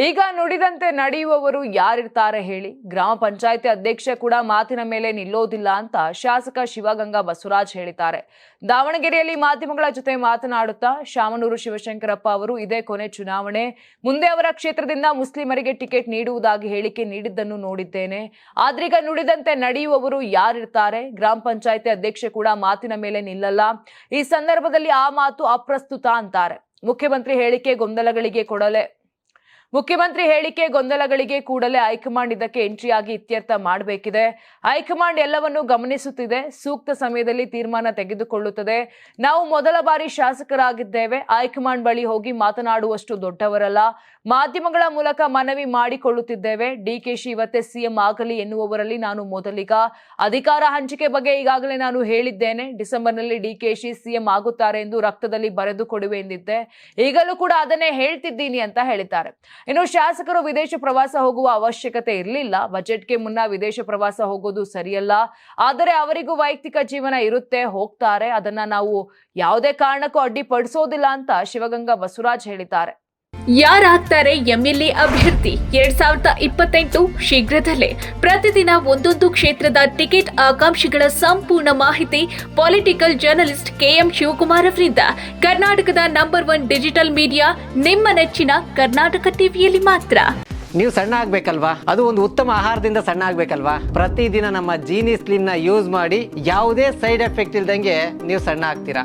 ಈಗ ನುಡಿದಂತೆ ನಡೆಯುವವರು ಯಾರಿರ್ತಾರೆ ಹೇಳಿ? ಗ್ರಾಮ ಪಂಚಾಯತಿ ಅಧ್ಯಕ್ಷ ಕೂಡ ಮಾತಿನ ಮೇಲೆ ನಿಲ್ಲೋದಿಲ್ಲ ಅಂತ ಶಾಸಕ ಶಿವಗಂಗಾ ಬಸವರಾಜ್ ಹೇಳಿದ್ದಾರೆ. ದಾವಣಗೆರೆಯಲ್ಲಿ ಮಾಧ್ಯಮಗಳ ಜೊತೆ ಮಾತನಾಡುತ್ತಾ ಶಾಮನೂರು ಶಿವಶಂಕರಪ್ಪ ಅವರು ಇದೇ ಕೊನೆ ಚುನಾವಣೆ, ಮುಂದೆ ಅವರ ಕ್ಷೇತ್ರದಿಂದ ಮುಸ್ಲಿಮರಿಗೆ ಟಿಕೆಟ್ ನೀಡುವುದಾಗಿ ಹೇಳಿಕೆ ನೀಡಿದ್ದನ್ನು ನೋಡಿದ್ದೇನೆ. ಆದ್ರೀಗ ನುಡಿದಂತೆ ನಡೆಯುವವರು ಯಾರಿರ್ತಾರೆ? ಗ್ರಾಮ ಪಂಚಾಯತಿ ಅಧ್ಯಕ್ಷ ಕೂಡ ಮಾತಿನ ಮೇಲೆ ನಿಲ್ಲಲ್ಲ. ಈ ಸಂದರ್ಭದಲ್ಲಿ ಆ ಮಾತು ಅಪ್ರಸ್ತುತ ಅಂತಾರೆ. ಮುಖ್ಯಮಂತ್ರಿ ಹೇಳಿಕೆ ಗೊಂದಲಗಳಿಗೆ ಕೂಡಲೇ ಹೈಕಮಾಂಡ್ ಇದಕ್ಕೆ ಎಂಟ್ರಿಯಾಗಿ ಇತ್ಯರ್ಥ ಮಾಡಬೇಕಿದೆ. ಹೈಕಮಾಂಡ್ ಎಲ್ಲವನ್ನು ಗಮನಿಸುತ್ತಿದೆ, ಸೂಕ್ತ ಸಮಯದಲ್ಲಿ ತೀರ್ಮಾನ ತೆಗೆದುಕೊಳ್ಳುತ್ತದೆ. ನಾವು ಮೊದಲ ಬಾರಿ ಶಾಸಕರಾಗಿದ್ದೇವೆ, ಹೈಕಮಾಂಡ್ ಬಳಿ ಹೋಗಿ ಮಾತನಾಡುವಷ್ಟು ದೊಡ್ಡವರಲ್ಲ. ಮಾಧ್ಯಮಗಳ ಮೂಲಕ ಮನವಿ ಮಾಡಿಕೊಳ್ಳುತ್ತಿದ್ದೇವೆ. ಡಿಕೆಶಿ ಇವತ್ತೇ ಸಿಎಂ ಆಗಲಿ ಎನ್ನುವವರಲ್ಲಿ ನಾನು ಮೊದಲಿಗ. ಅಧಿಕಾರ ಹಂಚಿಕೆ ಬಗ್ಗೆ ಈಗಾಗಲೇ ನಾನು ಹೇಳಿದ್ದೇನೆ. ಡಿಸೆಂಬರ್ನಲ್ಲಿ ಡಿಕೆಶಿ ಸಿಎಂ ಆಗುತ್ತಾರೆ ಎಂದು ರಕ್ತದಲ್ಲಿ ಬರೆದು ಕೊಡುವೆ ಎಂದಿದ್ದೆ. ಈಗಲೂ ಕೂಡ ಅದನ್ನೇ ಹೇಳ್ತಿದ್ದೀನಿ ಅಂತ ಹೇಳಿದ್ದಾರೆ. ಇನ್ನು ಶಾಸಕರು ವಿದೇಶ ಪ್ರವಾಸ ಹೋಗುವ ಅವಶ್ಯಕತೆ ಇರಲಿಲ್ಲ. ಬಜೆಟ್ಗೆ ಮುನ್ನ ವಿದೇಶ ಪ್ರವಾಸ ಹೋಗೋದು ಸರಿಯಲ್ಲ. ಆದರೆ ಅವರಿಗೂ ವೈಯಕ್ತಿಕ ಜೀವನ ಇರುತ್ತೆ, ಹೋಗ್ತಾರೆ. ಅದನ್ನ ನಾವು ಯಾವುದೇ ಕಾರಣಕ್ಕೂ ಅಡ್ಡಿಪಡಿಸೋದಿಲ್ಲ ಅಂತ ಶಿವಗಂಗಾ ಬಸವರಾಜ್ ಹೇಳಿದ್ದಾರೆ. ಯಾರಾಗ್ತಾರೆ ಎಂಎಲ್ಎ ಅಭ್ಯರ್ಥಿ 2028 ಶೀಘ್ರದಲ್ಲೇ. ಪ್ರತಿದಿನ ಒಂದೊಂದು ಕ್ಷೇತ್ರದ ಟಿಕೆಟ್ ಆಕಾಂಕ್ಷಿಗಳ ಸಂಪೂರ್ಣ ಮಾಹಿತಿ ಪೊಲಿಟಿಕಲ್ ಜರ್ನಲಿಸ್ಟ್ ಕೆಎಂ ಶಿವಕುಮಾರ್ ಅವರಿಂದ. ಕರ್ನಾಟಕದ ನಂಬರ್ 1 ಡಿಜಿಟಲ್ ಮೀಡಿಯಾ ನಿಮ್ಮ ನೆಚ್ಚಿನ ಕರ್ನಾಟಕ ಟಿವಿಯಲ್ಲಿ ಮಾತ್ರ. ನೀವು ಸಣ್ಣ ಆಗ್ಬೇಕಲ್ವಾ? ಅದು ಒಂದು ಉತ್ತಮ ಆಹಾರದಿಂದ ಸಣ್ಣ ಆಗ್ಬೇಕಲ್ವಾ? ಪ್ರತಿದಿನ ನಮ್ಮ ಜೀನಿ ಸ್ಲಿಮ್ ನ ಯೂಸ್ ಮಾಡಿ ಯಾವುದೇ ಸೈಡ್ ಎಫೆಕ್ಟ್ ಇಲ್ದಂಗೆ ನೀವು ಸಣ್ಣ ಆಗ್ತೀರಾ.